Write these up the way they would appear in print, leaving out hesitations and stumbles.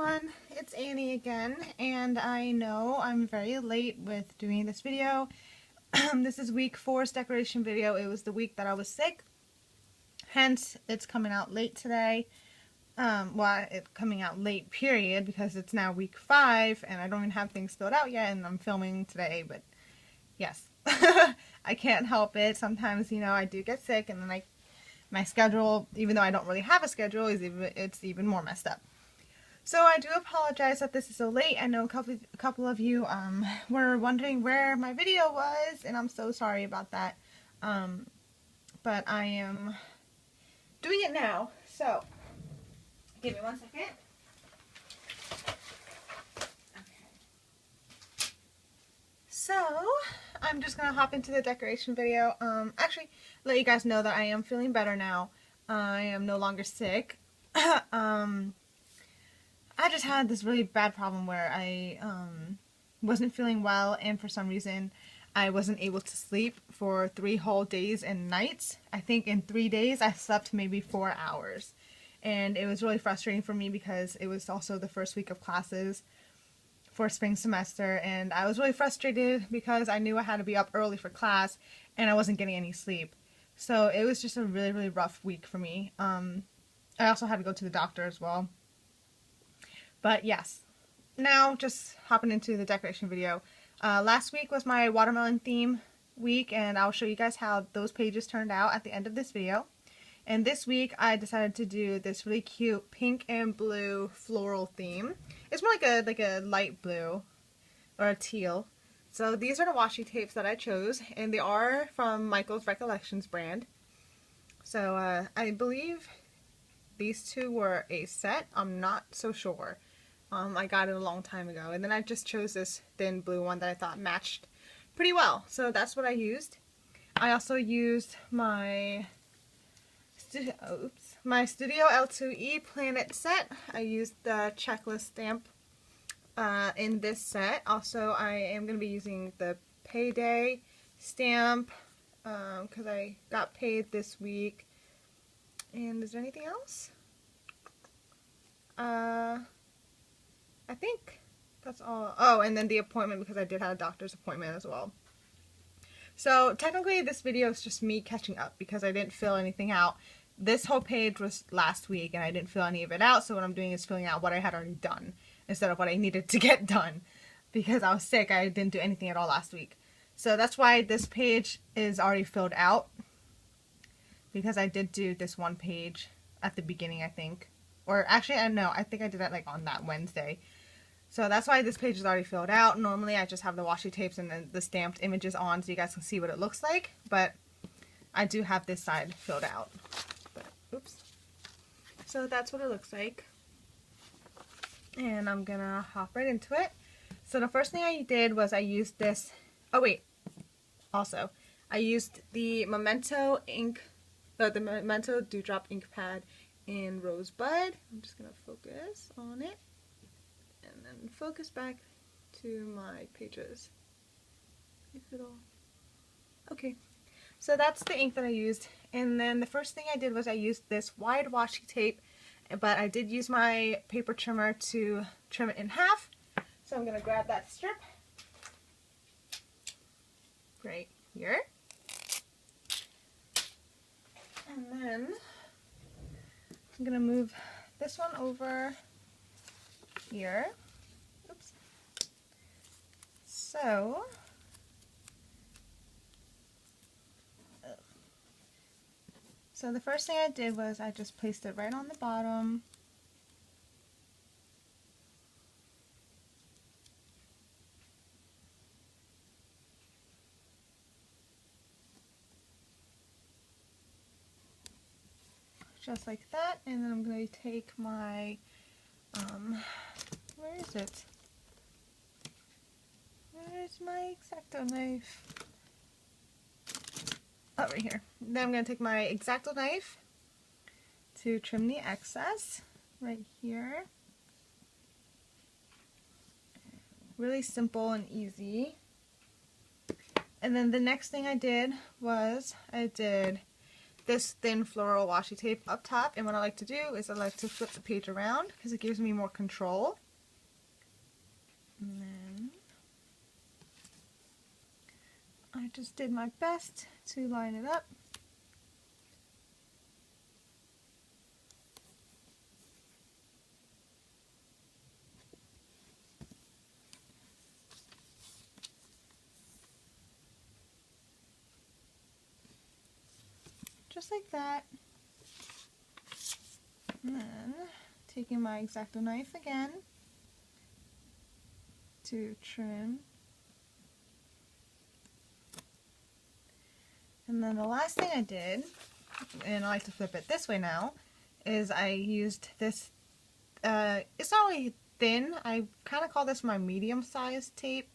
everyone, it's Annie again, and I know I'm very late with doing this video. This is week 4's decoration video. It was the week that I was sick, hence it's coming out late today. Well, it's coming out late period because it's now week 5 and I don't even have things filled out yet and I'm filming today, but yes. I can't help it. Sometimes, I do get sick and then my schedule, even though I don't really have a schedule, it's even more messed up. So I do apologize that this is so late. I know a couple of you were wondering where my video was, and I'm so sorry about that. But I am doing it now. So give me 1 second. Okay. So I'm just gonna hop into the decoration video. Actually, let you guys know that I am feeling better now. I am no longer sick. I just had this really bad problem where I wasn't feeling well, and for some reason I wasn't able to sleep for 3 whole days and nights. I think in 3 days I slept maybe 4 hours, and it was really frustrating for me because it was also the first week of classes for spring semester, and I was really frustrated because I knew I had to be up early for class and I wasn't getting any sleep. So it was just a really, really rough week for me. I also had to go to the doctor as well. But yes, now just hopping into the decoration video. Last week was my watermelon theme week, and I'll show you guys how those pages turned out at the end of this video. And this week I decided to do this really cute pink and blue floral theme. It's more like a light blue or a teal. So these are the washi tapes that I chose, and they are from Michael's Recollections brand. So I believe these two were a set. I'm not so sure. I got it a long time ago, and then I just chose this thin blue one that I thought matched pretty well. So that's what I used. I also used my Studio L2E Planet set. I used the checklist stamp in this set. Also, I am going to be using the payday stamp because I got paid this week. And is there anything else? I think that's all. Oh, and then the appointment, because I did have a doctor's appointment as well. So technically this video is just me catching up because I didn't fill anything out. This whole page was last week and I didn't fill any of it out, so what I'm doing is filling out what I had already done instead of what I needed to get done. Because I was sick, I didn't do anything at all last week. So that's why this page is already filled out, because I did do this one page at the beginning, I think. Or actually, I don't know, I think I did that like on that Wednesday. So that's why this page is already filled out. Normally I just have the washi tapes and then the stamped images on so you guys can see what it looks like. But I do have this side filled out. But, oops. So that's what it looks like. And I'm gonna hop right into it. So the first thing I did was I used this. Oh wait. Also, I used the Memento ink, the Memento Dewdrop ink pad in Rosebud. I'm just gonna focus on it. And then focus back to my pages. If it'll... Okay, so that's the ink that I used. And then the first thing I did was I used this wide washi tape, but I did use my paper trimmer to trim it in half. So I'm gonna grab that strip right here. And then I'm gonna move this one over here. Oops. So the first thing I did was I just placed it right on the bottom. Just like that, and then I'm going to take my where is it? Where's my X-Acto knife? Oh, right here. Then I'm going to take my X-Acto knife to trim the excess right here. Really simple and easy. And then the next thing I did was I did this thin floral washi tape up top, and what I like to do is I like to flip the page around because it gives me more control. And then I just did my best to line it up. Just like that. And then taking my X-Acto knife again to trim. And then the last thing I did, and I like to flip it this way now, is I used this, it's not really thin, I kind of call this my medium sized tape.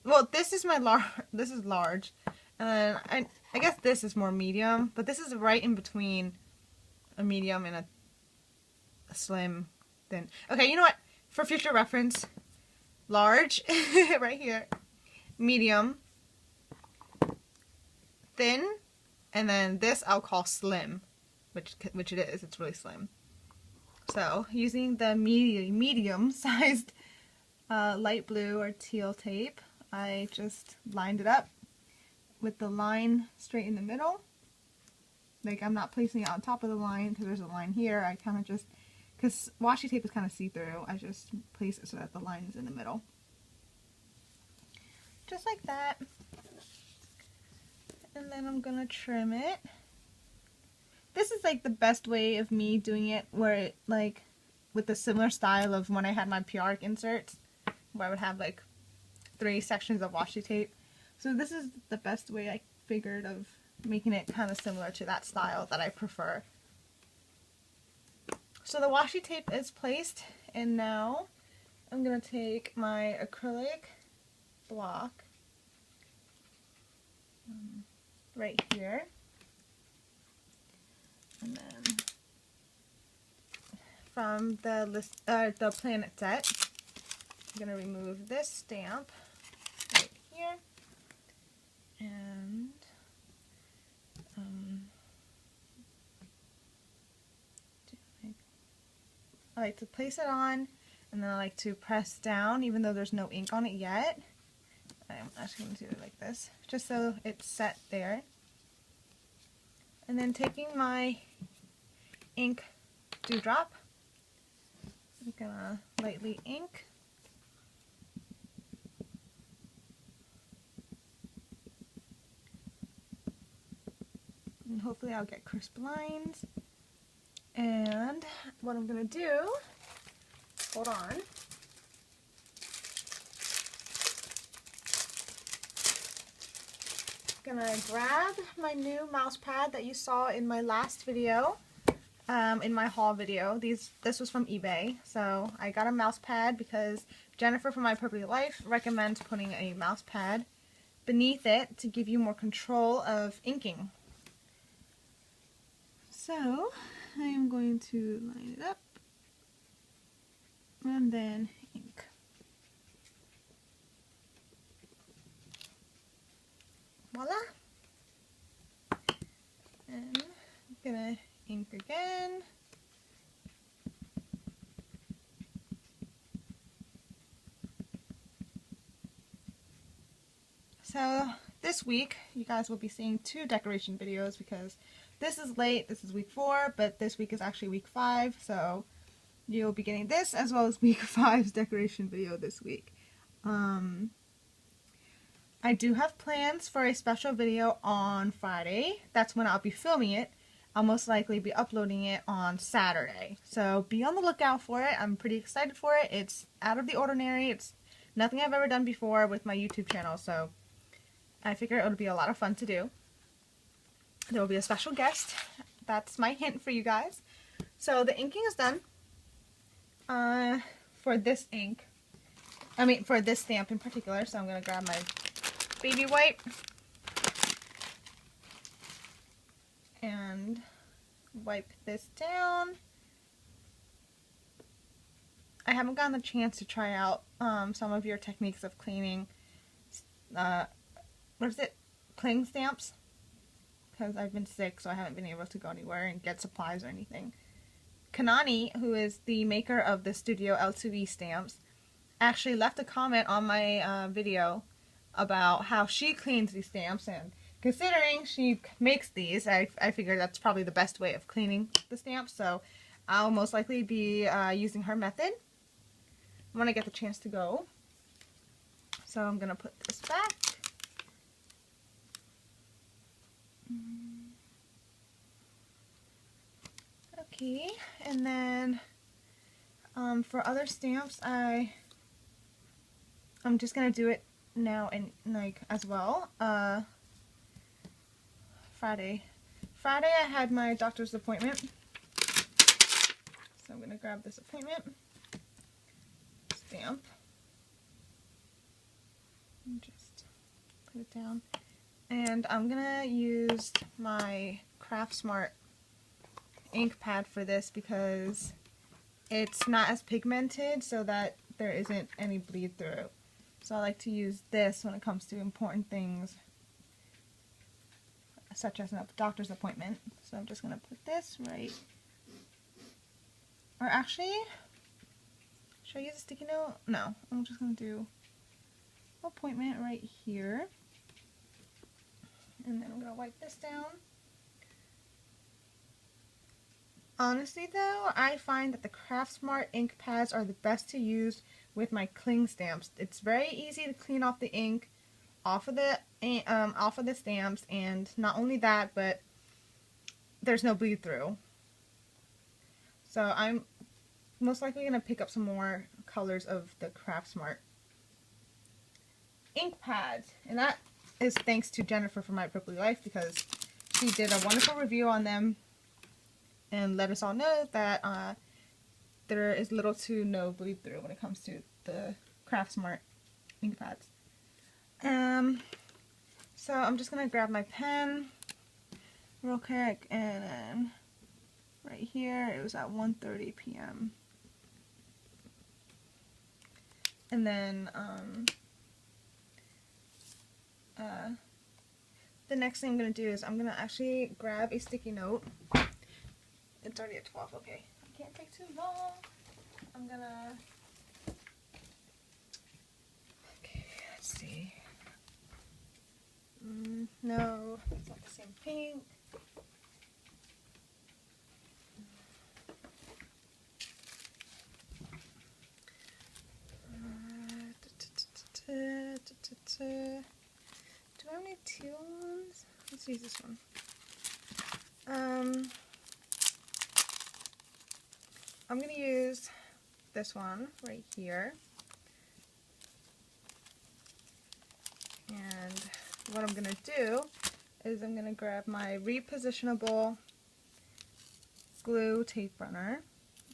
Well, this is my this is large, and I guess this is more medium, but this is right in between a medium and a slim thin. Okay, you know what? For future reference, large, right here, medium, thin, and then this I'll call slim, which it is. It's really slim. So using the medium sized light blue or teal tape, I just lined it up with the line straight in the middle. Like, I'm not placing it on top of the line because there's a line here. I kind of just, because washi tape is kind of see-through, I just place it so that the line is in the middle. Just like that. And then I'm gonna trim it. This is like the best way of me doing it, where it, like, with the similar style of when I had my PR inserts, where I would have like 3 sections of washi tape. So this is the best way I figured of making it kind of similar to that style that I prefer. So the washi tape is placed, and now I'm going to take my acrylic block right here, and then from the planet set, I'm going to remove this stamp right here, and I like to place it on, and then I like to press down even though there's no ink on it yet. I'm actually going to do it like this, just so it's set there. And then taking my ink dewdrop, I'm going to lightly ink. And hopefully I'll get crisp lines. And what I'm going to do, hold on, I'm going to grab my new mouse pad that you saw in my last video, in my haul video. This was from eBay, so I got a mouse pad because Jennifer from My Perfect Life recommends putting a mouse pad beneath it to give you more control of inking. So I am going to line it up and then ink. Voila! And I'm gonna ink again. So this week you guys will be seeing 2 decoration videos because this is late, this is week 4, but this week is actually week 5, so you'll be getting this as well as week 5's decoration video this week. I do have plans for a special video on Friday. That's when I'll be filming it. I'll most likely be uploading it on Saturday, so be on the lookout for it. I'm pretty excited for it. It's out of the ordinary. It's nothing I've ever done before with my YouTube channel, so I figure it would be a lot of fun to do. There will be a special guest. That's my hint for you guys. So the inking is done for this ink. I mean, for this stamp in particular. So I'm going to grab my baby wipe and wipe this down. I haven't gotten the chance to try out some of your techniques of cleaning, what is it, cling stamps? because I've been sick, so I haven't been able to go anywhere and get supplies or anything. Kanani, who is the maker of the Studio L2E stamps, actually left a comment on my video about how she cleans these stamps, and considering she makes these, I figured that's probably the best way of cleaning the stamps, so I'll most likely be using her method when I get the chance to go. So I'm going to put this back. Okay, and then for other stamps, I'm just gonna do it now and like as well. Friday I had my doctor's appointment, so I'm gonna grab this appointment stamp and just put it down, and I'm gonna use my Craft Smart ink pad for this because it's not as pigmented, so that there isn't any bleed through. So I like to use this when it comes to important things such as a doctor's appointment. So I'm just going to put this right, or actually, should I use a sticky note? No, I'm just going to do appointment right here, and then I'm going to wipe this down. Honestly though, I find that the Craft Smart ink pads are the best to use with my cling stamps. It's very easy to clean off the ink off of the stamps, and not only that, but there's no bleed through. So I'm most likely going to pick up some more colors of the Craft Smart ink pads, and that is thanks to Jennifer from My Prickly Life, because she did a wonderful review on them and let us all know that there is little to no bleed through when it comes to the Craft Smart ink pads. So I'm just gonna grab my pen real quick, and then right here it was at 1:30 p.m. And then the next thing I'm gonna do is I'm gonna actually grab a sticky note. It's already at 12, okay. I can't take too long. I'm gonna... Okay, let's see. No, it's not the same pink. Do I have any teal ones? Let's use this one. I'm going to use this one right here, and what I'm going to do is I'm going to grab my repositionable glue tape runner,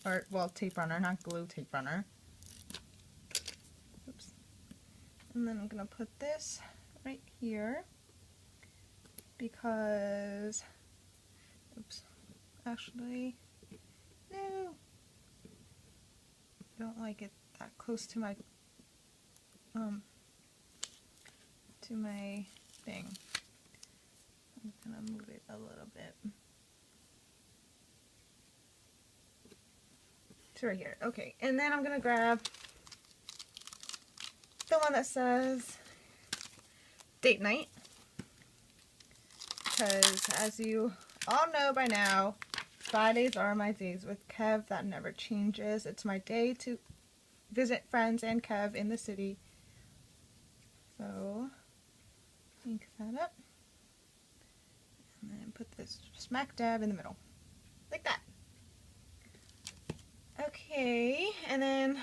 or well, tape runner, not glue, tape runner. Oops. And then I'm going to put this right here because, oops, actually, no. I don't like it that close to my thing. I'm gonna move it a little bit to right here. Okay, and then I'm gonna grab the one that says date night, because as you all know by now, Fridays are my days with Kev. That never changes. It's my day to visit friends and Kev in the city. So, ink that up. And then put this smack dab in the middle. Like that. Okay, and then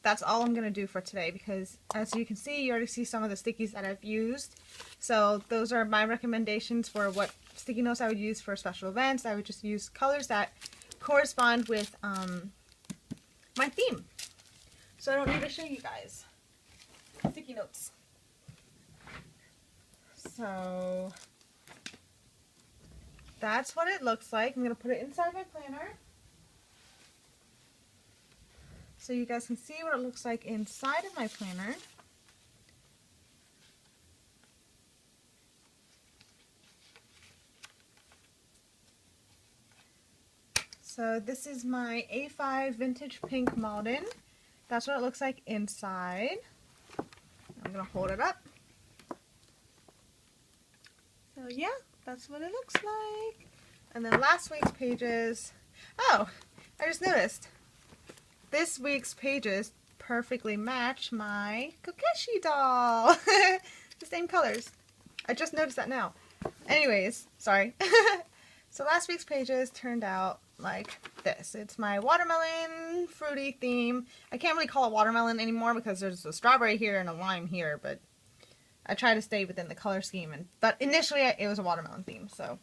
that's all I'm going to do for today, because as you can see, you already see some of the stickies that I've used. So those are my recommendations for what sticky notes I would use for special events. I would just use colors that correspond with my theme. So I don't need to show you guys sticky notes. So that's what it looks like. I'm going to put it inside my planner so you guys can see what it looks like inside of my planner. So this is my A5 Vintage Pink Malden. That's what it looks like inside. I'm going to hold it up. So yeah, that's what it looks like. And then last week's pages. Oh, I just noticed. This week's pages perfectly match my Kokeshi doll. The same colors. I just noticed that now. Anyways, sorry. So last week's pages turned out like this. It's my watermelon fruity theme. I can't really call it watermelon anymore because there's a strawberry here and a lime here, but I try to stay within the color scheme. But initially it was a watermelon theme, so.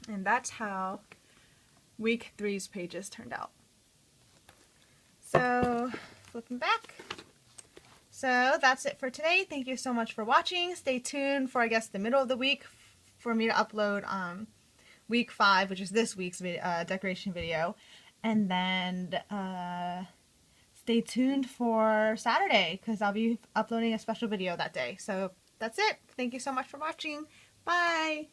And that's how week 3's pages turned out. So, flipping back. So that's it for today. Thank you so much for watching. Stay tuned for, I guess, the middle of the week for me to upload week 5, which is this week's decoration video. And then stay tuned for Saturday because I'll be uploading a special video that day. So that's it. Thank you so much for watching. Bye!